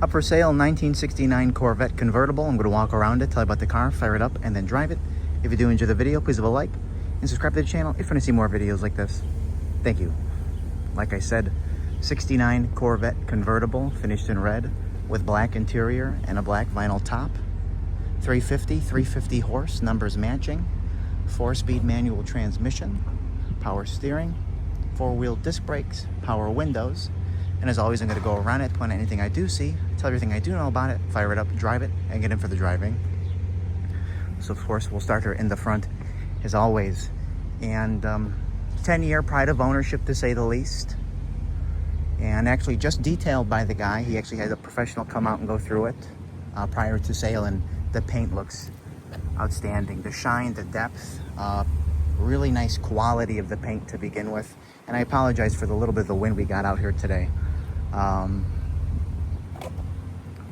Up for sale, 1969 Corvette Convertible. I'm going to walk around it, tell you about the car, fire it up, and then drive it. If you do enjoy the video, please leave a like and subscribe to the channel if you want to see more videos like this. Thank you. Like I said, 69 Corvette Convertible, finished in red, with black interior and a black vinyl top. 350 horse, numbers matching. 4-speed manual transmission, power steering, 4-wheel disc brakes, power windows. And as always, I'm going to go around it, point out anything I do see, tell everything I do know about it, fire it up, drive it, and get in for the driving. So of course, we'll start her in the front, as always. And 10-year pride of ownership, to say the least. And actually just detailed by the guy. He actually had a professional come out and go through it prior to sale, and the paint looks outstanding. The shine, the depth, really nice quality of the paint to begin with. And I apologize for the little bit of the wind we got out here today.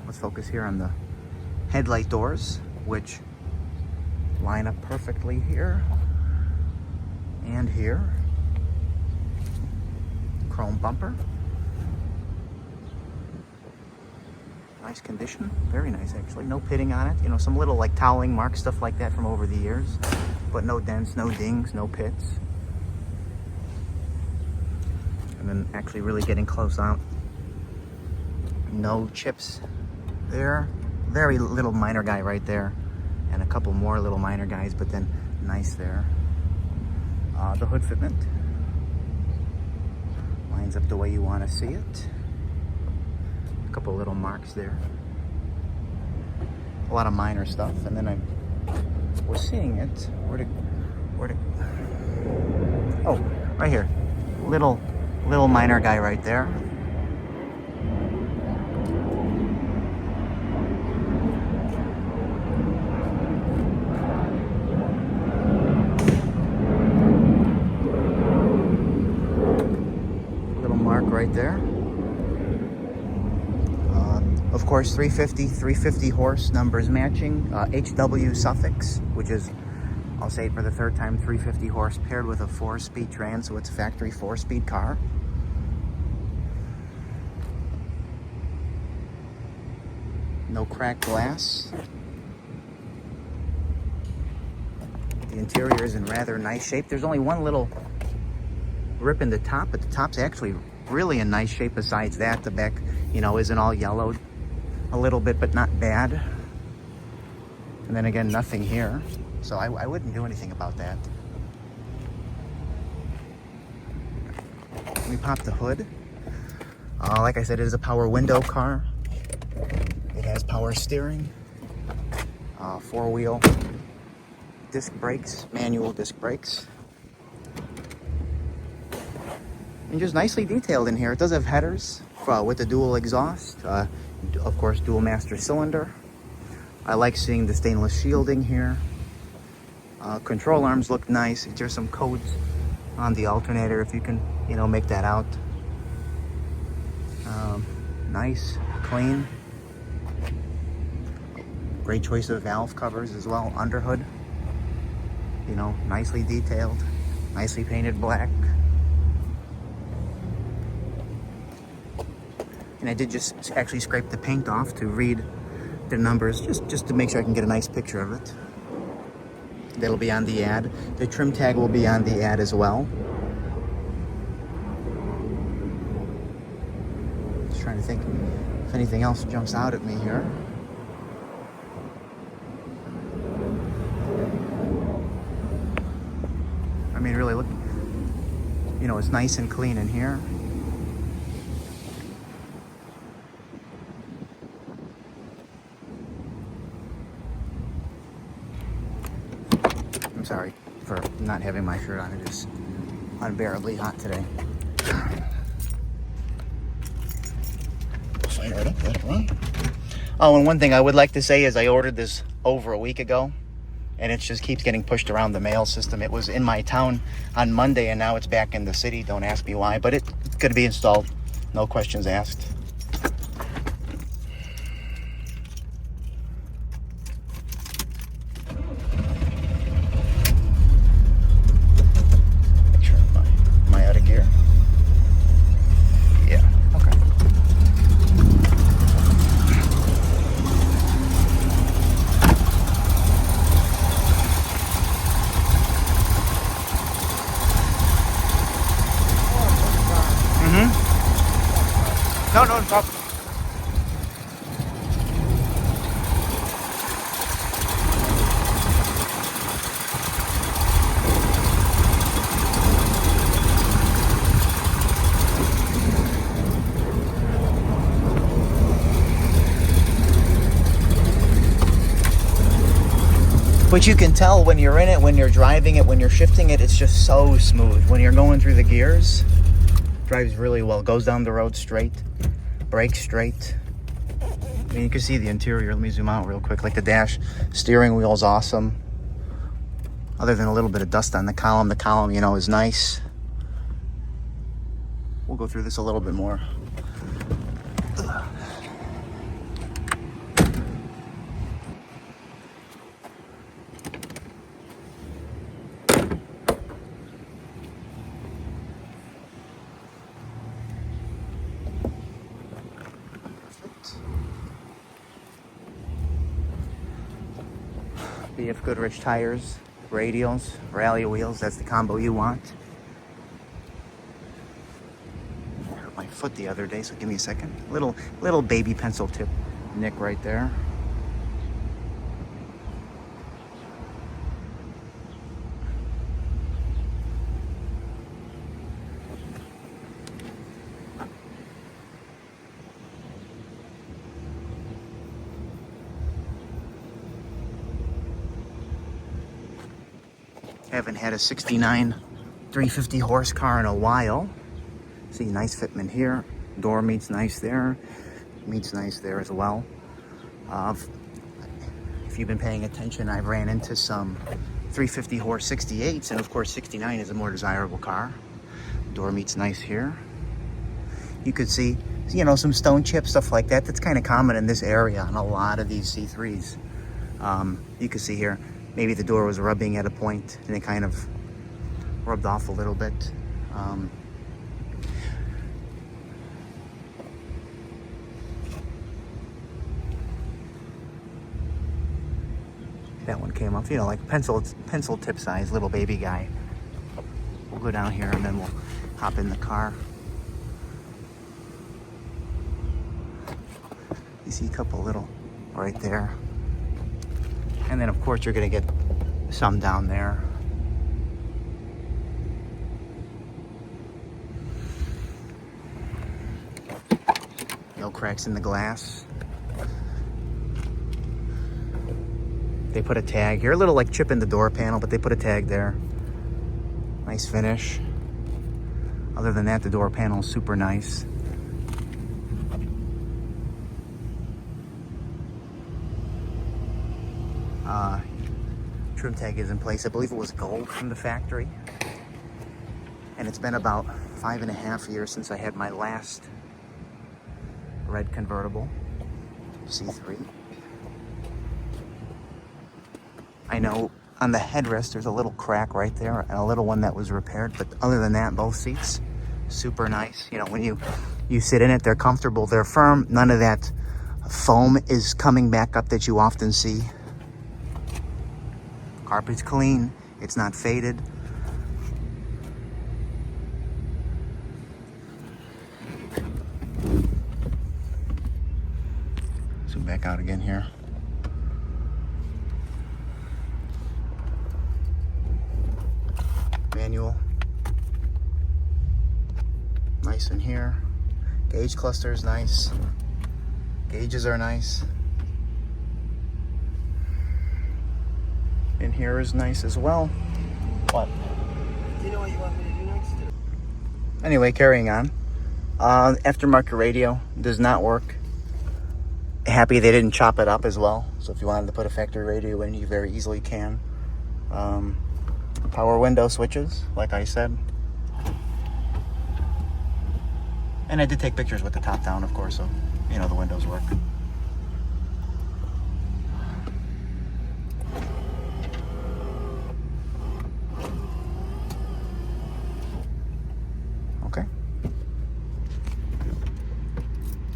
Let's focus here on the headlight doors, which line up perfectly here and here. Chrome bumper. Nice condition, very nice actually. No pitting on it. You know, some little like toweling marks, stuff like that from over the years, but no dents, no dings, no pits. And then actually really getting close out, no chips there. Very little minor guy right there, and a couple more little minor guys, but then nice there. The hood fitment lines up the way you want to see it. A couple little marks there. A lot of minor stuff, and then I was seeing it. Where did? Oh, right here. Little minor guy right there. Little mark right there. Of course, 350 horse, numbers matching. HW suffix, which is, I'll say it for the third time, 350 horse paired with a 4-speed trans, so it's a factory 4-speed car. No cracked glass. The interior is in rather nice shape. There's only one little rip in the top, but the top's actually really in nice shape besides that. The back, you know, isn't all yellowed. A little bit, but not bad. And then again, nothing here. So I wouldn't do anything about that. Let me pop the hood. Like I said, it is a power window car. It has power steering, 4-wheel disc brakes, manual disc brakes. And just nicely detailed in here. It does have headers with the dual exhaust. Of course, dual master cylinder. I like seeing the stainless shielding here. Control arms look nice. There's some codes on the alternator if you can, you know, make that out. Nice, clean. Great choice of valve covers as well. Underhood, you know, nicely detailed, nicely painted black. And I did just actually scrape the paint off to read the numbers, just to make sure I can get a nice picture of it. That'll be on the ad. The trim tag will be on the ad as well. Just trying to think if anything else jumps out at me here. I mean, really look, you know, it's nice and clean in here. I'm sorry for not having my shirt on. It is unbearably hot today. Fire it up, let it run. Oh, and one thing I would like to say is I ordered this over a week ago, and it just keeps getting pushed around the mail system. It was in my town on Monday, and now it's back in the city. Don't ask me why, but it's going to be installed. No questions asked. Up. But you can tell when you're in it, when you're driving it, when you're shifting it, it's just so smooth. When you're going through the gears, drives really well. Goes down the road straight, brakes straight. I mean, you can see the interior. Let me zoom out real quick. Like the dash, steering wheel's awesome. Other than a little bit of dust on the column, you know, is nice. We'll go through this a little bit more. BF Goodrich tires, radials, rally wheels. That's the combo you want. I hurt my foot the other day, so give me a second. Little baby pencil tip nick right there. Haven't had a 69 350 horse car in a while. See, nice fitment here. Door meets nice there. Meets nice there as well. If you've been paying attention, I've ran into some 350 horse 68s, and of course 69 is a more desirable car. Door meets nice here. You could see, you know, some stone chip, stuff like that. That's kind of common in this area on a lot of these C3s. You can see here, maybe the door was rubbing at a point and it kind of rubbed off a little bit. That one came off, you know, like pencil tip size, little baby guy. We'll go down here and then we'll hop in the car. You see a couple little right there. And then, of course, you're going to get some down there. No cracks in the glass. They put a tag here. A little like chip in the door panel, but they put a tag there. Nice finish. Other than that, the door panel is super nice. Trim tag is in place. I believe it was gold from the factory. And it's been about 5.5 years since I had my last red convertible, C3. I know on the headrest there's a little crack right there and a little one that was repaired, but other than that, both seats, super nice. You know, when you sit in it, they're comfortable, they're firm. None of that foam is coming back up that you often see. Carpet's clean, it's not faded. Zoom back out again here. Manual. Nice in here. Gauge cluster is nice. Gauges are nice. In here is nice as well. What? Do you know what you want me to do next? Anyway, carrying on. Aftermarket radio does not work. Happy they didn't chop it up as well. So if you wanted to put a factory radio in, you very easily can. Power window switches, like I said. And I did take pictures with the top down, of course, so you know the windows work. Okay.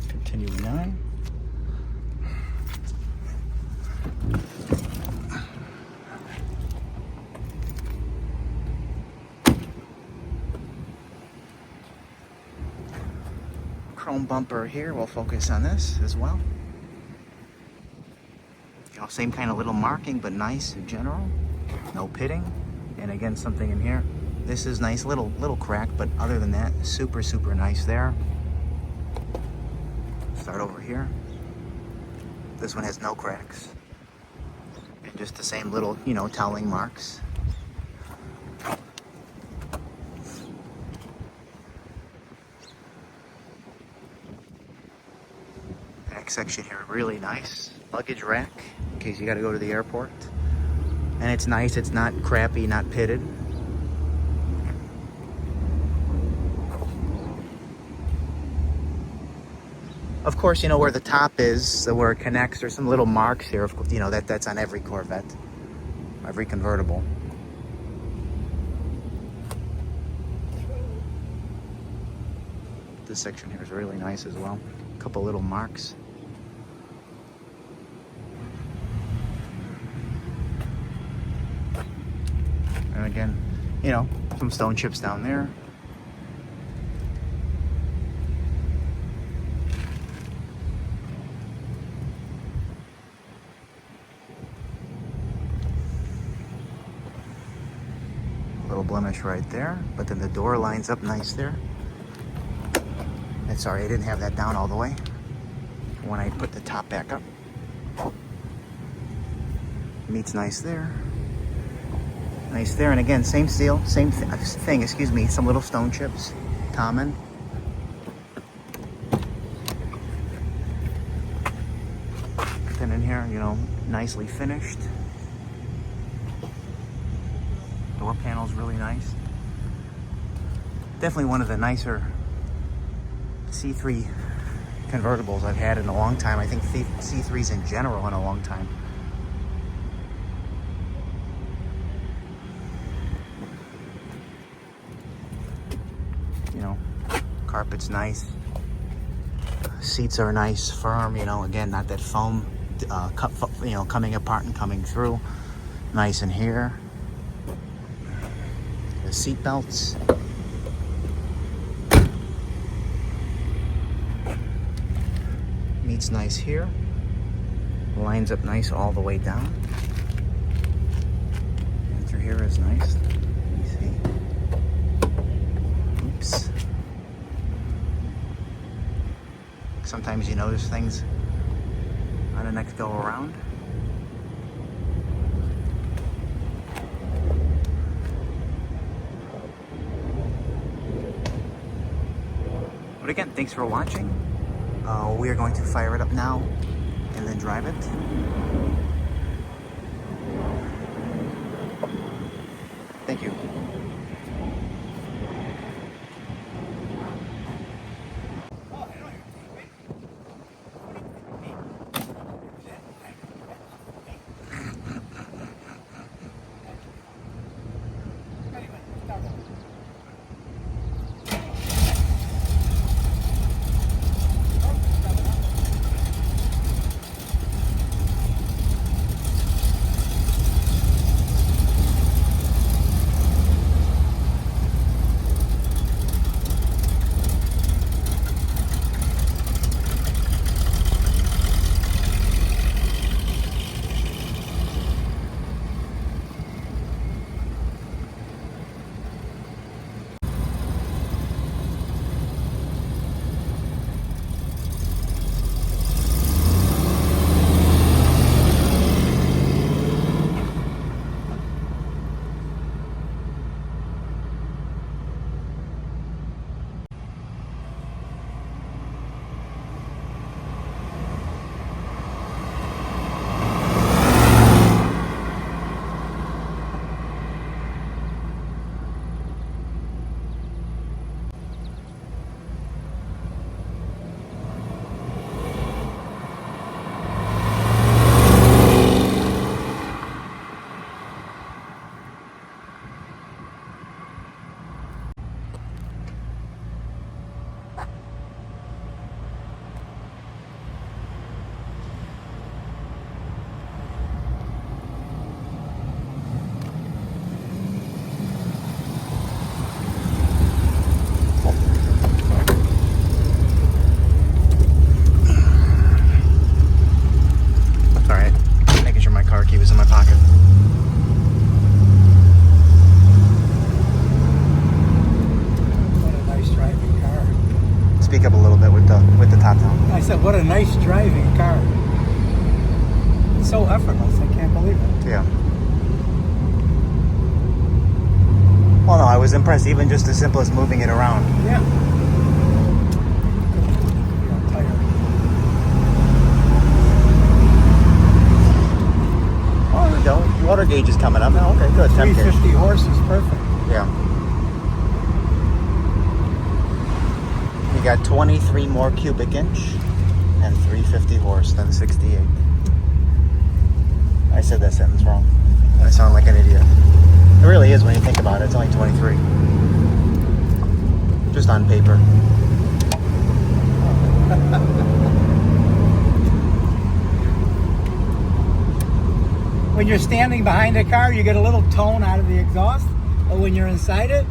Continuing on. chrome bumper here. We'll focus on this as well. You know, same kind of little marking, but nice in general. No pitting. And again, something in here. This is nice, little crack, but other than that, super, super nice there. Start over here. This one has no cracks. And just the same little, you know, toweling marks. Back section here, really nice. Luggage rack, in case you gotta go to the airport. And it's nice, it's not crappy, not pitted. Of course, you know where the top is, so where it connects, there's some little marks here. Of course, you know, that's on every Corvette, every convertible. This section here is really nice as well. A couple little marks. And again, you know, some stone chips down there. Little blemish right there, but then the door lines up nice there. And sorry, I didn't have that down all the way when I put the top back up. Meets nice there. Nice there, and again, same steel, same thing, excuse me, some little stone chips, common. Then in here, you know, nicely finished. Door panel's really nice. Definitely one of the nicer C3 convertibles I've had in a long time. I think C3s in general in a long time. You know, carpet's nice. Seats are nice, firm, you know, again, not that foam, you know, coming apart and coming through. Nice in here. The seat belts. Meets nice here. Lines up nice all the way down. And through here is nice. Let me see. Oops. Sometimes you notice things on the next go around. But again, thanks for watching. We are going to fire it up now and then drive it. Thank you. What a nice driving car. It's so effortless. I can't believe it. Yeah. Well, no, I was impressed. Even just as simple as moving it around. Yeah. I'm tired. Oh, there we go. Water gauge is coming up. Oh, okay, good. Temp gauge. 350 horses, perfect. Yeah. We got 23 more cubic inch and 350 horse than 68. I said that sentence wrong. I sound like an idiot. It really is when you think about it. It's only 23. Just on paper. When you're standing behind a car, you get a little tone out of the exhaust, but when you're inside it,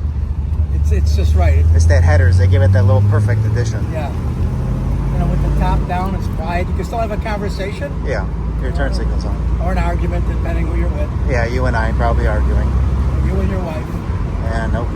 it's just right. It's that headers. They give it that little perfect addition. Yeah. You know, with the top down, it's quiet. You can still have a conversation Yeah. Your turn signal's on. or an argument, depending who you're with. Yeah, you and I probably arguing. You and your wife. Yeah, nope.